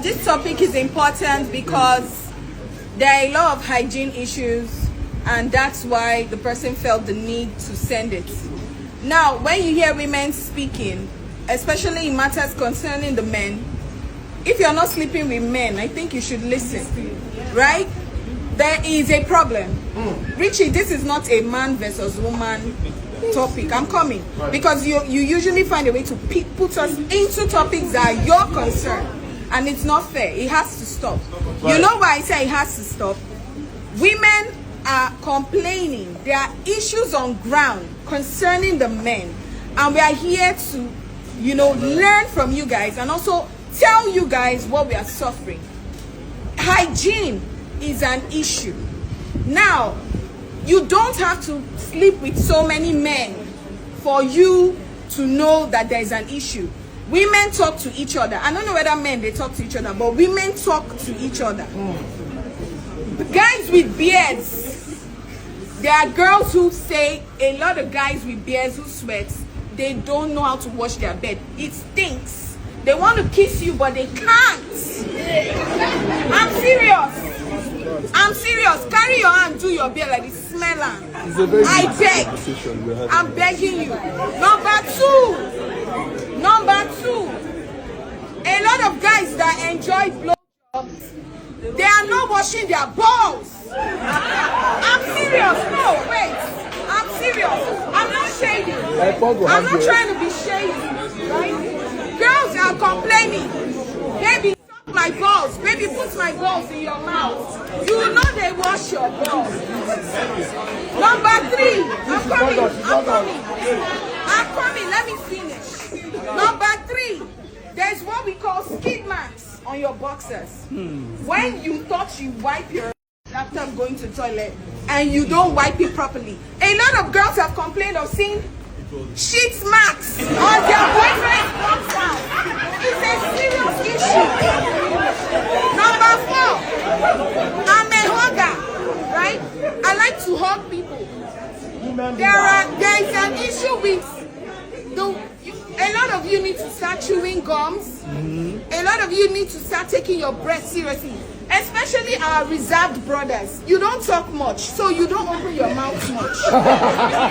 This topic is important because there are a lot of hygiene issues, and that's why the person felt the need to send it. Now, when you hear women speaking, especially in matters concerning the men, if you're not sleeping with men, I think you should listen, right? There is a problem. Richie, this is not a man versus woman topic. I'm coming. Because you usually find a way to put us into topics that are your concern. And it's not fair. It has to stop. You know why I say it has to stop? Women are complaining. There are issues on ground concerning the men. And we are here to, learn from you guys and also tell you guys what we are suffering. Hygiene is an issue. Now, you don't have to sleep with so many men for you to know that there is an issue. Women talk to each other. I don't know whether men, they talk to each other, but women talk to each other. Guys with beards, there are girls who say, a lot of guys with beards who sweat, they don't know how to wash their bed. It stinks. They want to kiss you, but they can't. I'm serious. I'm serious. Carry your hand, do your beard like this. Smell am. I beg. I'm begging you. Number two. A lot of guys that enjoy blowjobs, they are not washing their balls. I'm serious. No, wait. I'm serious. I'm not shading. I'm not trying to be shady. Right? Girls are complaining. Baby, suck my balls. Baby, put my balls in your mouth. You know they wash your balls. Number 3. I'm coming. Let me finish. Number 3. There's what we call skid marks on your boxers. When you thought you wipe your after going to the toilet and you don't wipe it properly. A lot of girls have complained of seeing sheet marks on their boyfriend's boxers. It's a serious issue. Number 4, I'm a hugger, right? I like to hug people. There is an issue with a lot of you need to start chewing gums. A lot of you need to start taking your breath seriously. Especially our reserved brothers. You don't talk much, so you don't open your mouth much.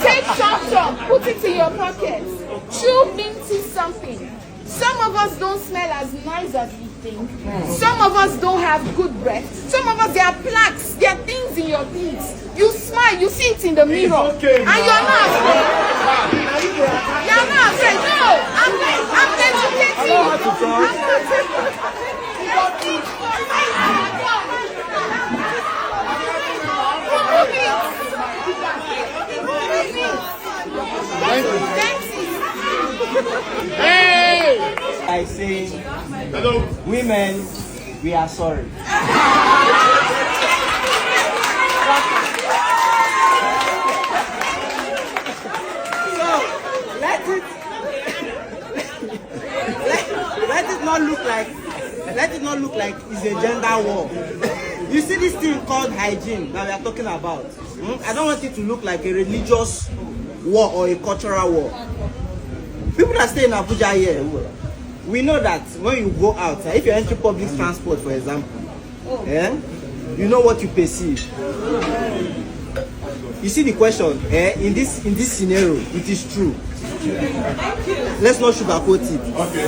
Take some, put it in your pocket. Chew minty something. Some of us don't smell as nice as we think. Some of us don't have good breath. Some of us, there are plaques, there are things in your teeth. You smile, you see it in the mirror, and you're not afraid. You're not afraid. No, I'm educating you. Hey! I say, hello, women, we are sorry. So let it not look like it's a gender war. You see this thing called hygiene that we are talking about. I don't want it to look like a religious war or a cultural war. People that stay in Abuja here, we know that when you go out, if you enter public transport, for example, you know what you perceive. You see the question, in this scenario, it is true. Let's not sugarcoat it.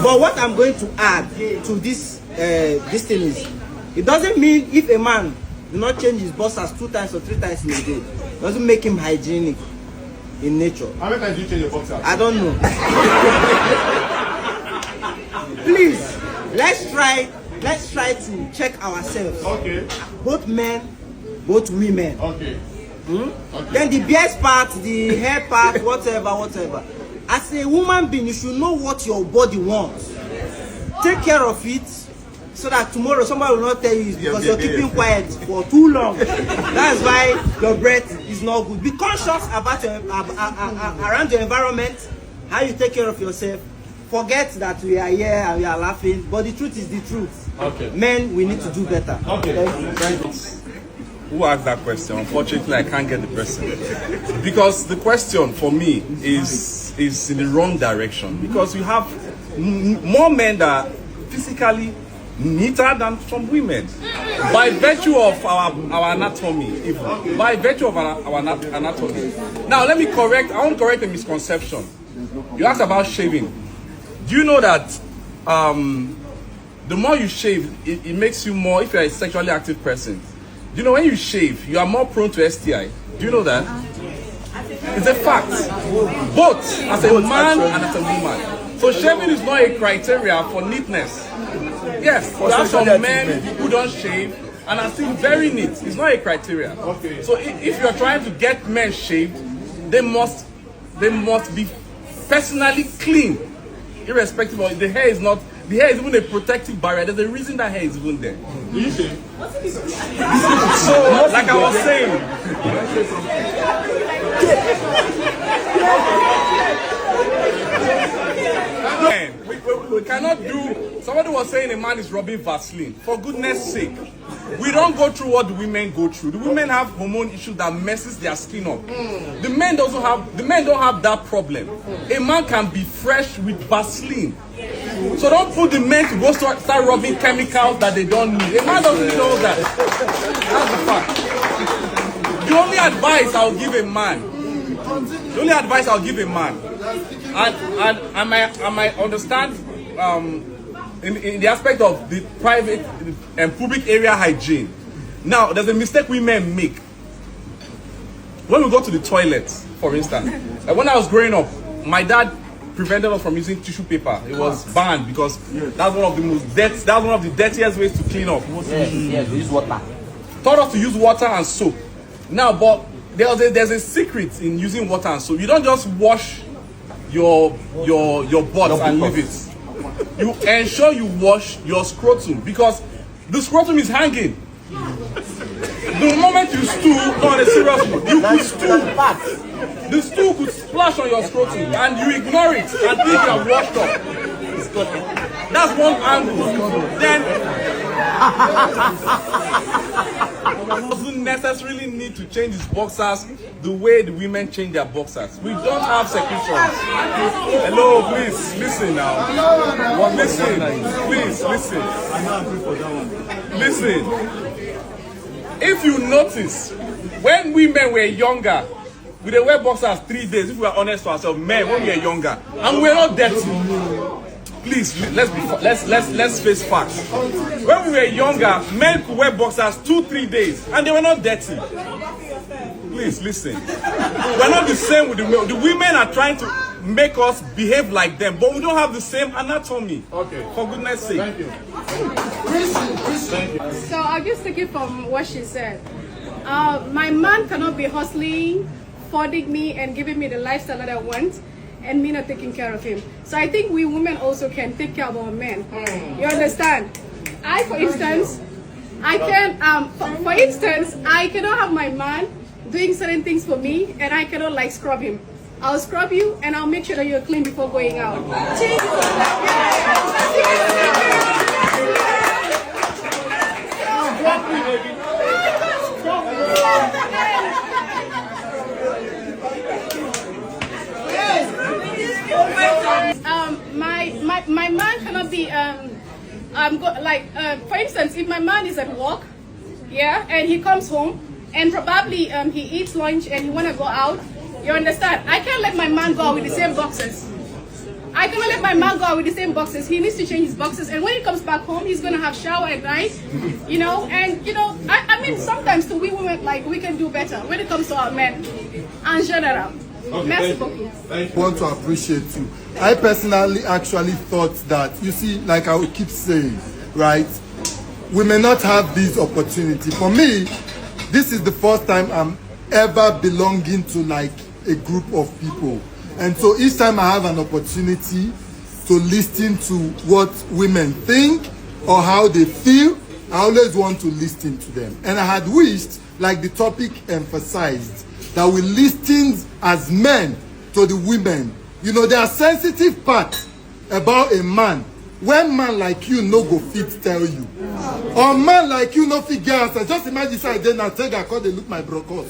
But what I'm going to add to this thing is, it doesn't mean if a man do not change his boxers 2 times or 3 times in a day, doesn't make him hygienic in nature. How many times do you change your boxers? I don't know. Please, let's try to check ourselves. Okay. Both men, both women. Okay. Okay. Then the beard part, the hair part, whatever. As a woman being, you should know what your body wants. Take care of it, so that tomorrow somebody will not tell you it's because you're keeping quiet for too long. That's why your breath is not good. Be conscious about around your environment, how you take care of yourself. Forget that we are here and we are laughing, but the truth is the truth. Okay. Men, we need to do better. Okay. Thank you. Who asked that question? Unfortunately, I can't get the person. Because the question for me is in the wrong direction. Because you have more men that physically neater than some women by virtue of our anatomy, even by virtue of our anatomy. Now I want to correct a misconception. You asked about shaving. Do you know that the more you shave, it makes you more, if you're a sexually active person, do you know when you shave, you are more prone to STI? Do you know that? It's a fact. Both as a man and as a woman. So shaving is not a criteria for neatness. Yes, there are some men who don't shave and are still very neat. It's not a criteria. Okay. So if you're trying to get men shaved, they must be personally clean, irrespective of the hair is not. The hair is even a protective barrier. There's a reason that hair is even there. Do you shave? So, like I was saying. We cannot do. Somebody was saying a man is rubbing Vaseline. For goodness sake, we don't go through what the women go through. The women have hormone issues that messes their skin up. The men don't have that problem. A man can be fresh with Vaseline. So don't put the men to go start rubbing chemicals that they don't need. A man doesn't need all that. That's the fact. The only advice I'll give a man, and I might understand in the aspect of the private and public area hygiene. Now, there's a mistake women make. When we go to the toilet, for instance, when I was growing up, my dad prevented us from using tissue paper. It was banned because that's one of the dirtiest ways to clean up. Yes, we use water. Taught us to use water and soap. Now, but there's a secret in using water and soap. You don't just wash your butt and leave it. You ensure you wash your scrotum because the scrotum is hanging. The moment you stool, on a serious note, you could stool. The stool could splash on your scrotum and you ignore it and think you have washed up. That's one angle. Then doesn't necessarily need to change his boxers the way the women change their boxers. We don't have secretions. Hello, please listen now. Listen, please listen. Listen. If you notice, when women were younger, we dey wear boxers 3 days. If we are honest to ourselves, men, when we were younger, and we were not dirty. Please, let's face facts. When we were younger, men could wear boxers 2-3 days, and they were not dirty. Please listen. We're not the same with the women. The women are trying to make us behave like them, but we don't have the same anatomy. Okay. For goodness sake. Thank you. So I'll just take it from what she said. My man cannot be hustling, funding me, and giving me the lifestyle that I want, and me not taking care of him. So I think we women also can take care of our men. You understand? For instance, I cannot have my man doing certain things for me, and I cannot like scrub him. I'll scrub you, and I'll make sure that you're clean before going out. My man cannot be for instance, if my man is at work, yeah, and he comes home and probably he eats lunch and he want to go out, you understand? I can't let my man go out with the same boxes. I cannot let my man go out with the same boxes. He needs to change his boxes, and when he comes back home, he's gonna have shower at night, you know. And you know, I mean, sometimes we women, like, we can do better when it comes to our men in general. Merci beaucoup. I want to appreciate you. I personally actually thought that, you see, like I would keep saying, right, we may not have this opportunity. For me, this is the first time I'm ever belonging to like a group of people. And so each time I have an opportunity to listen to what women think or how they feel, I always want to listen to them. And I had wished, like the topic emphasized, that we listen as men to the women. You know, there are sensitive parts about a man. When man like you no go fit tell you, or man like you no fit get answer. Just imagine say I did not take a call, they look my brocos.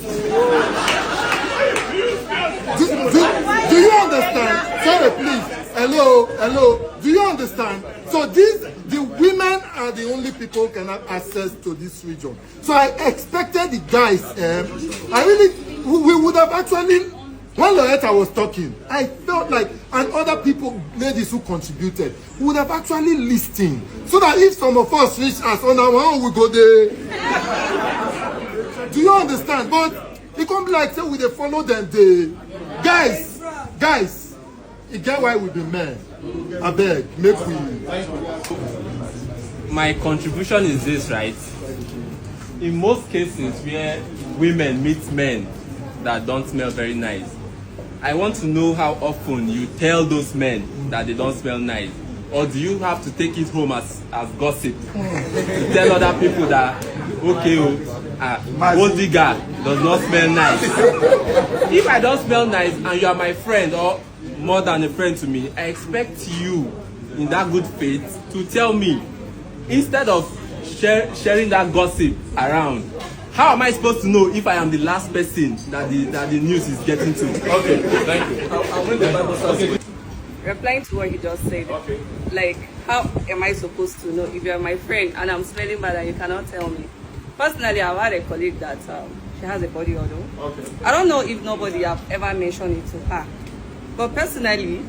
Do you understand? Sorry, please. Hello. Do you understand? So the women are the only people who can have access to this region. So I expected the guys, we would have actually, when Loretta was talking, I felt like, and other people, ladies who contributed, would have actually listened. So that if some of us reach us on our own, we go there. Do you understand? But it can't be like, say, we they follow them, guys, you get why we be men. I beg, make we. My contribution is this, right? In most cases where women meet men that don't smell very nice, I want to know how often you tell those men that they don't smell nice. Or do you have to take it home as gossip? To tell other people that, okay, old digger does not smell nice. If I don't smell nice and you are my friend or more than a friend to me, I expect you, in that good faith, to tell me, instead of sharing that gossip around. How am I supposed to know if I am the last person that the news is getting to? Okay, thank you. I'll bring the Bible verse. Replying to what he just said, Okay. like, how am I supposed to know if you're my friend and I'm smelling bad and you cannot tell me? Personally, I've had a colleague that she has a body odor. Okay. I don't know if nobody have ever mentioned it to her, but personally,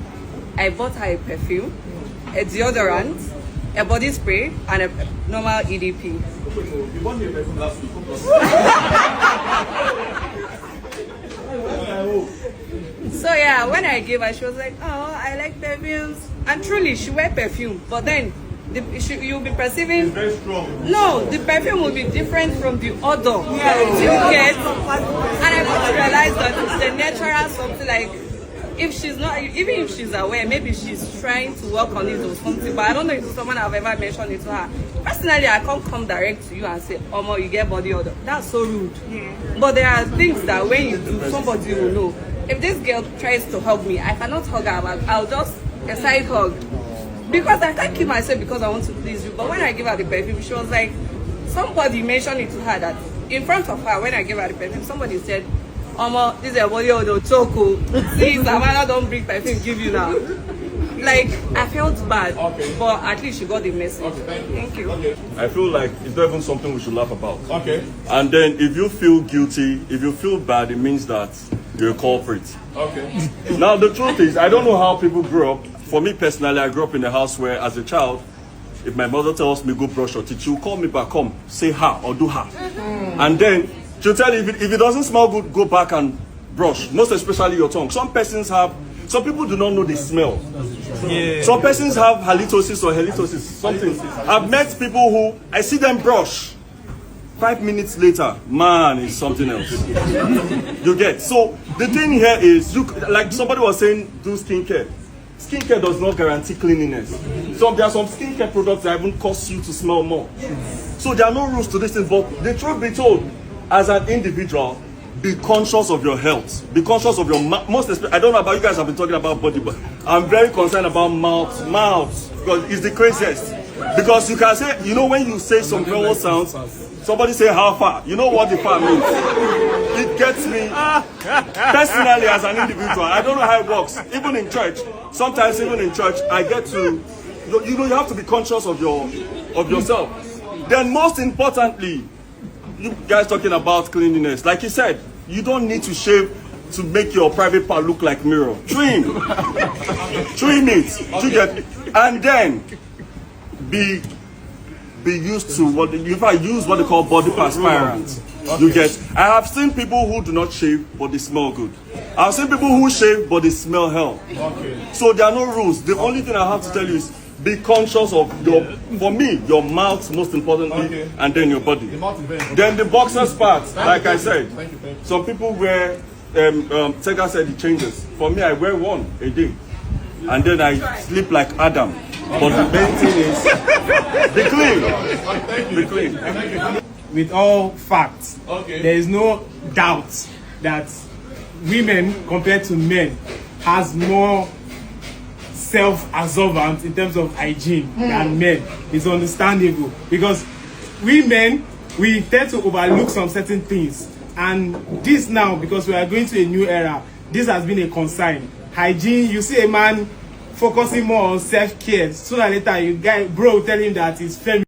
I bought her a perfume, a deodorant, a body spray, and a normal EDP. You bought me a perfume last week. So yeah, when I gave her, she was like, "Oh, I like perfumes," and truly, she wear perfume. But then, you'll be perceiving. It's very strong. No, the perfume will be different from the odor. Yeah. You get, and I got to realize that it's the natural something like. If she's not, even if she's aware, maybe she's trying to work on it or something. But I don't know if someone have ever mentioned it to her. Personally, I can't come direct to you and say, "Oh, you get body odor." That's so rude. Yeah. But there are things that when you do, somebody will know. If this girl tries to hug me, I cannot hug her. I'll just a side hug because I can't keep myself because I want to please you. But when I give her the perfume, she was like, somebody mentioned it to her that in front of her when I gave her the perfume, somebody said, this is a body odor, choco. See, Savannah don't bring perfume, give you now. Like, I felt bad, Okay. but at least she got the message. Okay, Thank you. Okay. I feel like it's not even something we should laugh about. Okay. And then if you feel guilty, if you feel bad, it means that you're a culprit. Okay. Now the truth is, I don't know how people grew up. For me personally, I grew up in a house where as a child, if my mother tells me go brush your teeth, she'll call me back, come, say ha or do ha. And then she'll tell you if it doesn't smell good, go back and brush, most especially your tongue. Some people do not know the smell. Yeah. Some persons have halitosis or halitosis, something. I've met people who, I see them brush. 5 minutes later, man, it's something else. You get? So the thing here is, like somebody was saying, do skincare. Skincare does not guarantee cleanliness. So there are some skincare products that even cause you to smell more. So there are no rules to this thing, but the truth be told, as an individual, be conscious of your health. Be conscious of your most especially, I don't know about you guys have been talking about body, but I'm very concerned about mouth. Because it's the craziest. Because you can say, you know, when you say some vowel sounds, somebody say how far. You know what the far means. It gets me personally as an individual. I don't know how it works. Even in church, sometimes even in church, I get to, you know, you have to be conscious of yourself. Then most importantly, you guys talking about cleanliness, like you said, you don't need to shave to make your private part look like mirror. Trim it, you get, and then be used to if I use what they call body perspirant. You get, I have seen people who do not shave but they smell good. I've seen people who shave but they smell hell. So there are no rules. The only thing I have to tell you is be conscious of for me, your mouth most importantly, and then your body. Then the boxers part, like I said, some people wear, Tega said it changes. For me, I wear one a day, and then I sleep like Adam. But the main thing is, be clean. With all facts, there is no doubt that women compared to men has more self-absorbent in terms of hygiene than men. It's understandable because we men, we tend to overlook some certain things, and this now, because we are going to a new era, this has been a concern. Hygiene, you see a man focusing more on self-care, sooner or later you guy bro tell him that he's feminine.